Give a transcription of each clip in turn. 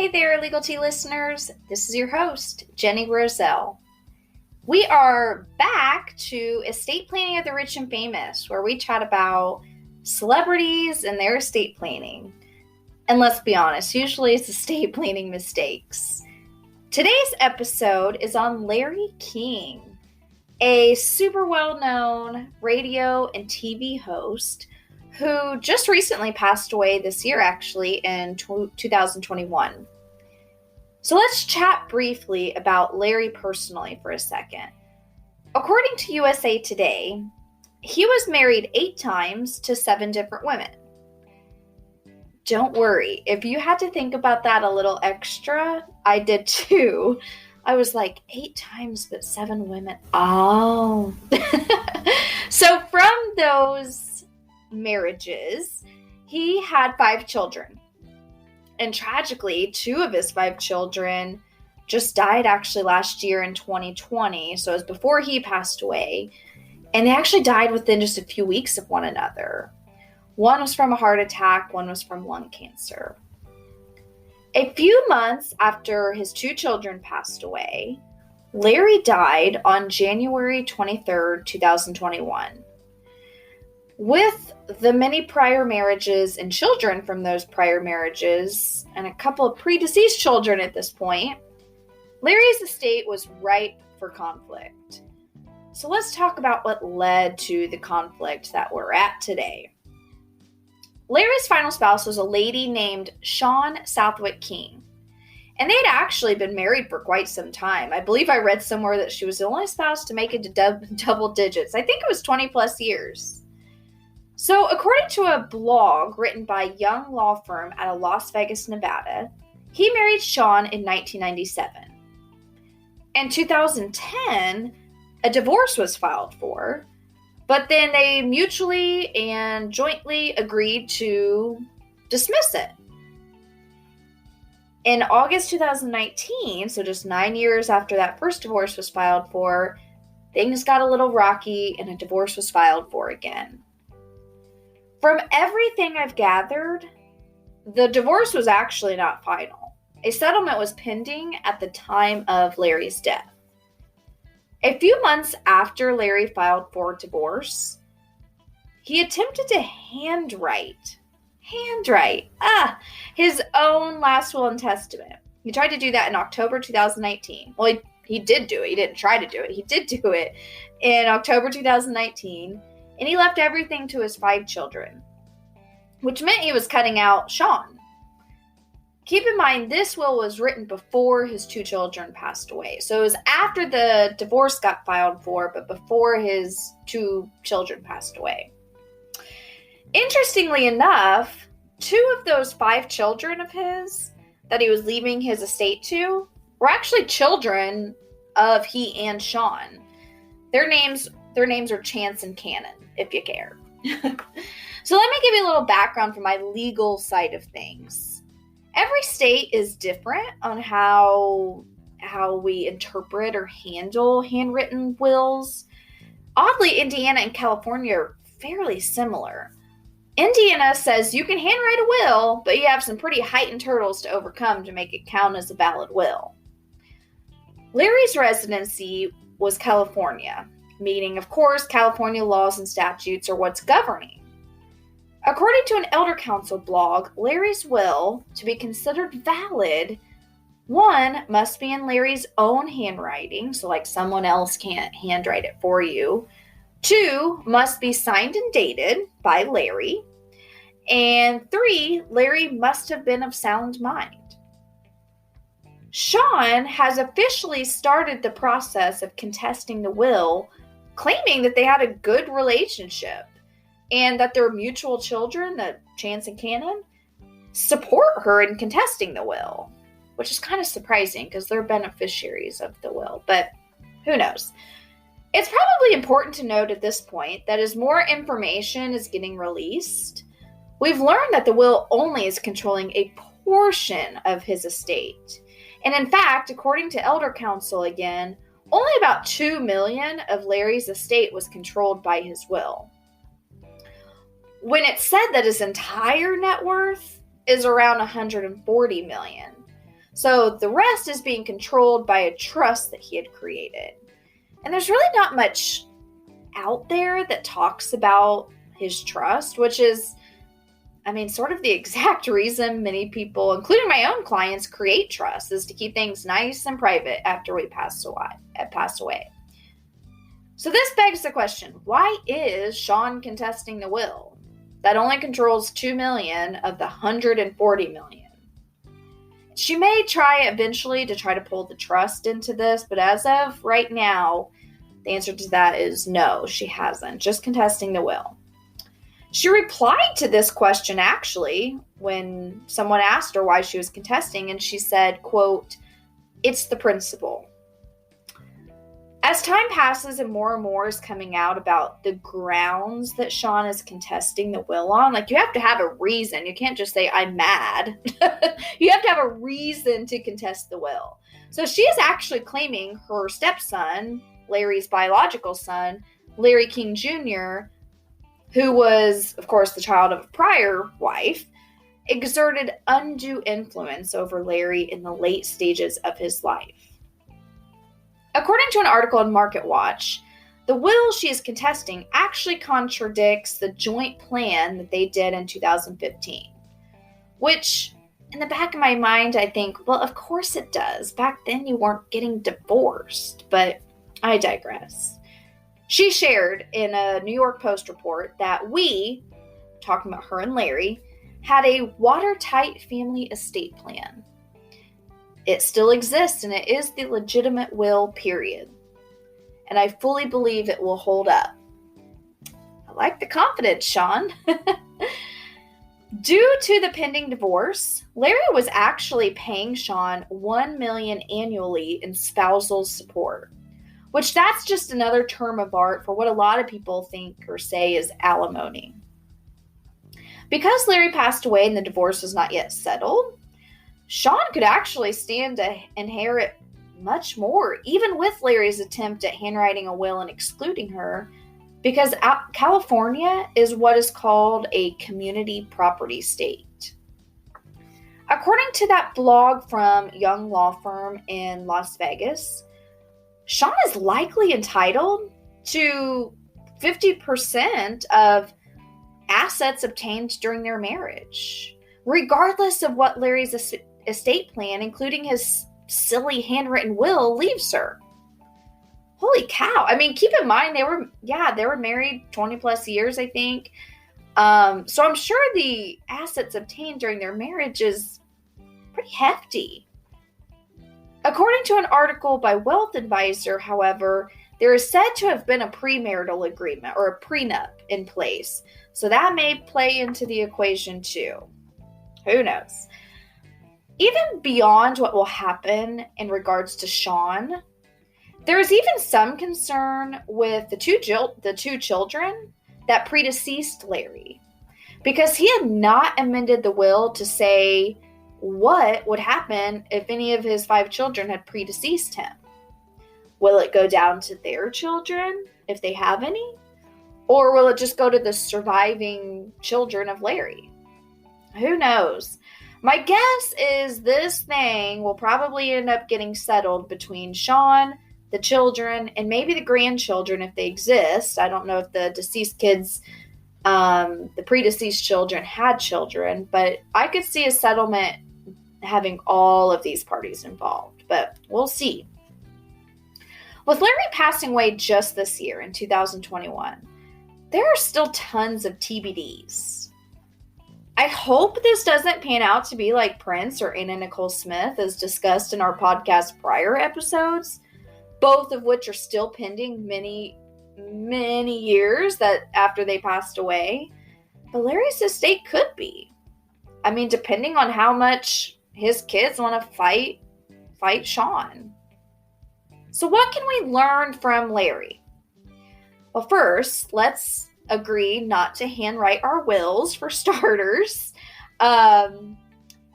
Hey there, Legal Tea listeners. This is your host, Jenny Roselle. We are back to Estate Planning of the Rich and Famous, where we chat about celebrities and their estate planning. And let's be honest, usually it's estate planning mistakes. Today's episode is on Larry King, a super well-known radio and TV host who just recently passed away this year, actually, in 2021. So let's chat briefly about Larry personally for a second. According to USA Today, he was married 8 times to 7 different women. Don't worry, if you had to think about that a little extra, I did too. I was like, 8 times but 7 women. Oh. So from those marriages, he had 5 children. And tragically, 2 of his 5 children just died actually last year in 2020. So it was before he passed away. And they actually died within just a few weeks of one another. One was from a heart attack, one was from lung cancer. A few months after his 2 children passed away, Larry died on January 23rd, 2021. With the many prior marriages and children from those prior marriages, and a couple of predeceased children at this point, Larry's estate was ripe for conflict. So let's talk about what led to the conflict that we're at today. Larry's final spouse was a lady named Shawn Southwick King, and they'd actually been married for quite some time. I believe I read somewhere that she was the only spouse to make it to double digits. I think it was 20 plus years. So according to a blog written by a young law firm out of Las Vegas, Nevada, he married Shawn in 1997. In 2010, a divorce was filed for, but then they mutually and jointly agreed to dismiss it. In August 2019, so just 9 years after that first divorce was filed for, things got a little rocky and a divorce was filed for again. From everything I've gathered, the divorce was actually not final. A settlement was pending at the time of Larry's death. A few months after Larry filed for divorce, he attempted to handwrite his own last will and testament. He tried to do that in October 2019. Well, he did do it. He didn't try to do it. He did do it in October 2019. And he left everything to his 5 children, which meant he was cutting out Shawn. Keep in mind, this will was written before his 2 children passed away. So it was after the divorce got filed for, but before his 2 children passed away. Interestingly enough, 2 of those 5 children of his that he was leaving his estate to were actually children of he and Shawn. Their names are Chance and Cannon, if you care. So let me give you a little background from my legal side of things. Every state is different on how we interpret or handle handwritten wills. Oddly, Indiana and California are fairly similar. Indiana says you can handwrite a will, but you have some pretty heightened hurdles to overcome to make it count as a valid will. Larry's residency was California, meaning, of course, California laws and statutes are what's governing. According to an Elder Council blog, Larry's will, to be considered valid, 1, must be in Larry's own handwriting, so like someone else can't handwrite it for you. 2, must be signed and dated by Larry. And 3, Larry must have been of sound mind. Shawn has officially started the process of contesting the will, claiming that they had a good relationship and that their mutual children, the Chance and Cannon, support her in contesting the will, which is kind of surprising because they're beneficiaries of the will, but who knows? It's probably important to note at this point that as more information is getting released, we've learned that the will only is controlling a portion of his estate. And in fact, according to Elder Council again, only about $2 million of Larry's estate was controlled by his will. When it's said that his entire net worth is around $140 million. So the rest is being controlled by a trust that he had created. And there's really not much out there that talks about his trust, which is, sort of the exact reason many people, including my own clients, create trust, is to keep things nice and private after we pass away. So this begs the question, why is Sean contesting the will that only controls $2 million of the $140 million? She may try eventually to try to pull the trust into this, but as of right now, the answer to that is no, she hasn't, just contesting the will. She replied to this question, actually, when someone asked her why she was contesting, and she said, quote, "It's the principle." As time passes and more is coming out about the grounds that Sean is contesting the will on, you have to have a reason. You can't just say, "I'm mad." You have to have a reason to contest the will. So she is actually claiming her stepson, Larry's biological son, Larry King Jr., who was, of course, the child of a prior wife, exerted undue influence over Larry in the late stages of his life. According to an article in Market Watch, the will she is contesting actually contradicts the joint plan that they did in 2015, which, in the back of my mind, I think, well, of course it does. Back then you weren't getting divorced, but I digress. She shared in a New York Post report that we, talking about her and Larry, had a watertight family estate plan. It still exists, and it is the legitimate will, period. And I fully believe it will hold up. I like the confidence, Sean. Due to the pending divorce, Larry was actually paying Sean $1 million annually in spousal support, which that's just another term of art for what a lot of people think or say is alimony. Because Larry passed away and the divorce was not yet settled, Sean could actually stand to inherit much more, even with Larry's attempt at handwriting a will and excluding her, because California is what is called a community property state. According to that blog from Young Law Firm in Las Vegas, Sean is likely entitled to 50% of assets obtained during their marriage, regardless of what Larry's estate plan, including his silly handwritten will, leaves her. Holy cow. Keep in mind, they were married 20 plus years, I think. So I'm sure the assets obtained during their marriage is pretty hefty. According to an article by Wealth Advisor, however, there is said to have been a premarital agreement or a prenup in place. So that may play into the equation too. Who knows? Even beyond what will happen in regards to Sean, there is even some concern with the two children that predeceased Larry, because he had not amended the will to say what would happen if any of his 5 children had predeceased him. Will it go down to their children, if they have any? Or will it just go to the surviving children of Larry? Who knows? My guess is this thing will probably end up getting settled between Sean, the children, and maybe the grandchildren if they exist. I don't know if the deceased kids, the predeceased children had children, but I could see a settlement having all of these parties involved, but we'll see. With Larry passing away just this year in 2021, there are still tons of TBDs. I hope this doesn't pan out to be like Prince or Anna Nicole Smith, as discussed in our podcast prior episodes, both of which are still pending many, many years that after they passed away. But Larry's estate could be. Depending on how much his kids want to fight Sean. So what can we learn from Larry? Well, first, let's agree not to handwrite our wills, for starters. And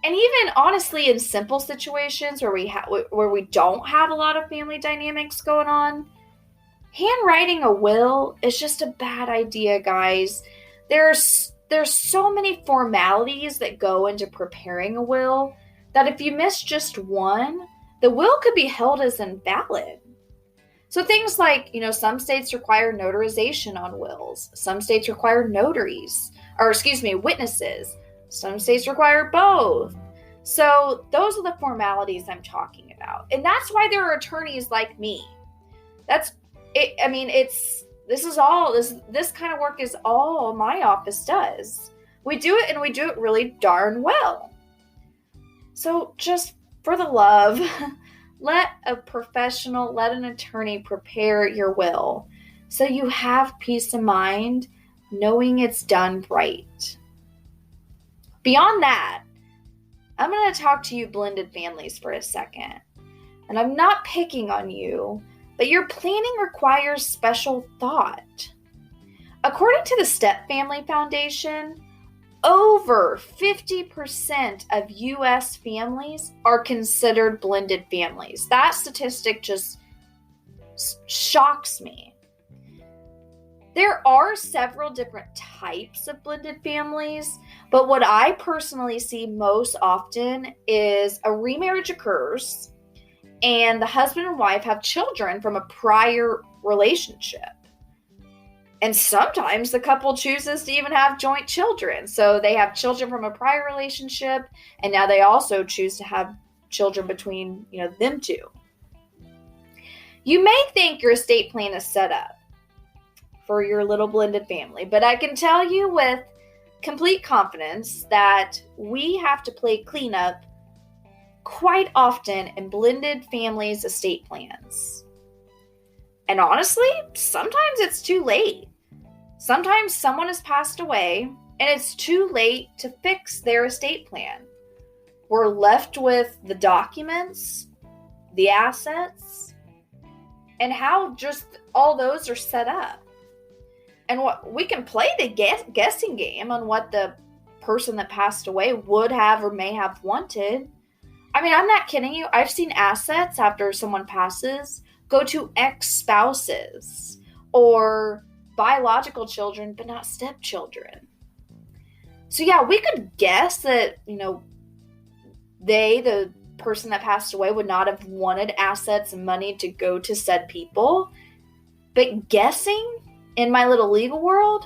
even honestly, in simple situations where we don't have a lot of family dynamics going on, handwriting a will is just a bad idea, guys. There's so many formalities that go into preparing a will that if you miss just one, the will could be held as invalid. So things like, some states require notarization on wills. Some states require witnesses. Some states require both. So those are the formalities I'm talking about. And that's why there are attorneys like me. That's it. I mean, this kind of work is all my office does. We do it, and we do it really darn well. So just for the love, let an attorney prepare your will so you have peace of mind knowing it's done right. Beyond that, I'm going to talk to you blended families for a second. And I'm not picking on you, but your planning requires special thought. According to the Step Family Foundation, over 50% of U.S. families are considered blended families. That statistic just shocks me. There are several different types of blended families, but what I personally see most often is a remarriage occurs and the husband and wife have children from a prior relationship. And sometimes the couple chooses to even have joint children. So they have children from a prior relationship, and now they also choose to have children between, them two. You may think your estate plan is set up for your little blended family, but I can tell you with complete confidence that we have to play cleanup quite often in blended families' estate plans. And honestly, sometimes it's too late. Sometimes someone has passed away and it's too late to fix their estate plan. We're left with the documents, the assets, and how just all those are set up. And what we can play the guessing game on what the person that passed away would have or may have wanted. I mean, I'm not kidding you. I've seen assets after someone passes go to ex-spouses or biological children, but not stepchildren. So yeah, we could guess that, the person that passed away would not have wanted assets and money to go to said people. But guessing in my little legal world,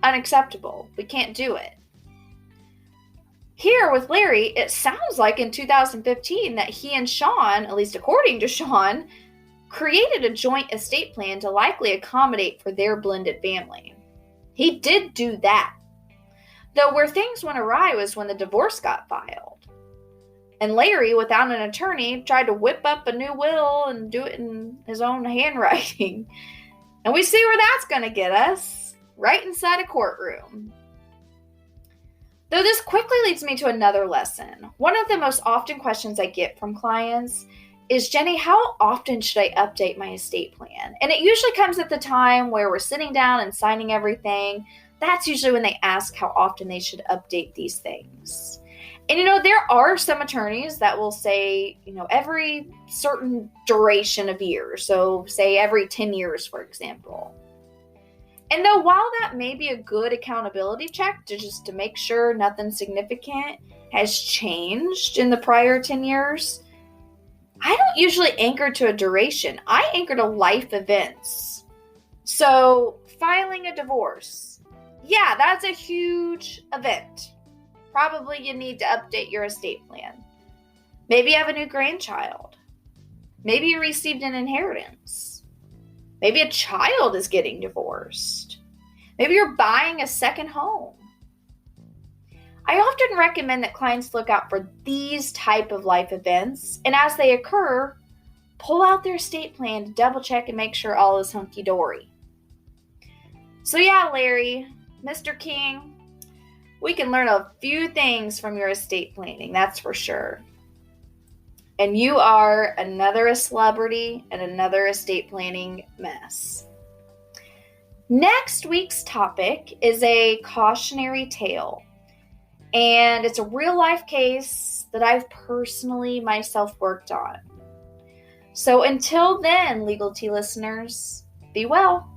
unacceptable. We can't do it. Here with Larry, it sounds like in 2015 that he and Sean, at least according to Sean, created a joint estate plan to likely accommodate for their blended family. He did do that. Though where things went awry was when the divorce got filed. And Larry, without an attorney, tried to whip up a new will and do it in his own handwriting. And we see where that's going to get us, right inside a courtroom. Though this quickly leads me to another lesson. One of the most often questions I get from clients is, Jenny, how often should I update my estate plan? And it usually comes at the time where we're sitting down and signing everything. That's usually when they ask how often they should update these things. And, there are some attorneys that will say, every certain duration of years. So say every 10 years, for example. And though while that may be a good accountability check to make sure nothing significant has changed in the prior 10 years, I don't usually anchor to a duration. I anchor to life events. So filing a divorce, yeah, that's a huge event. Probably you need to update your estate plan. Maybe you have a new grandchild. Maybe you received an inheritance. Maybe a child is getting divorced. Maybe you're buying a second home. I often recommend that clients look out for these type of life events, and as they occur, pull out their estate plan to double check and make sure all is hunky-dory. So yeah, Larry, Mr. King, we can learn a few things from your estate planning, that's for sure. And you are another celebrity and another estate planning mess. Next week's topic is a cautionary tale. And it's a real life case that I've personally myself worked on. So until then, Legal Tea listeners, be well.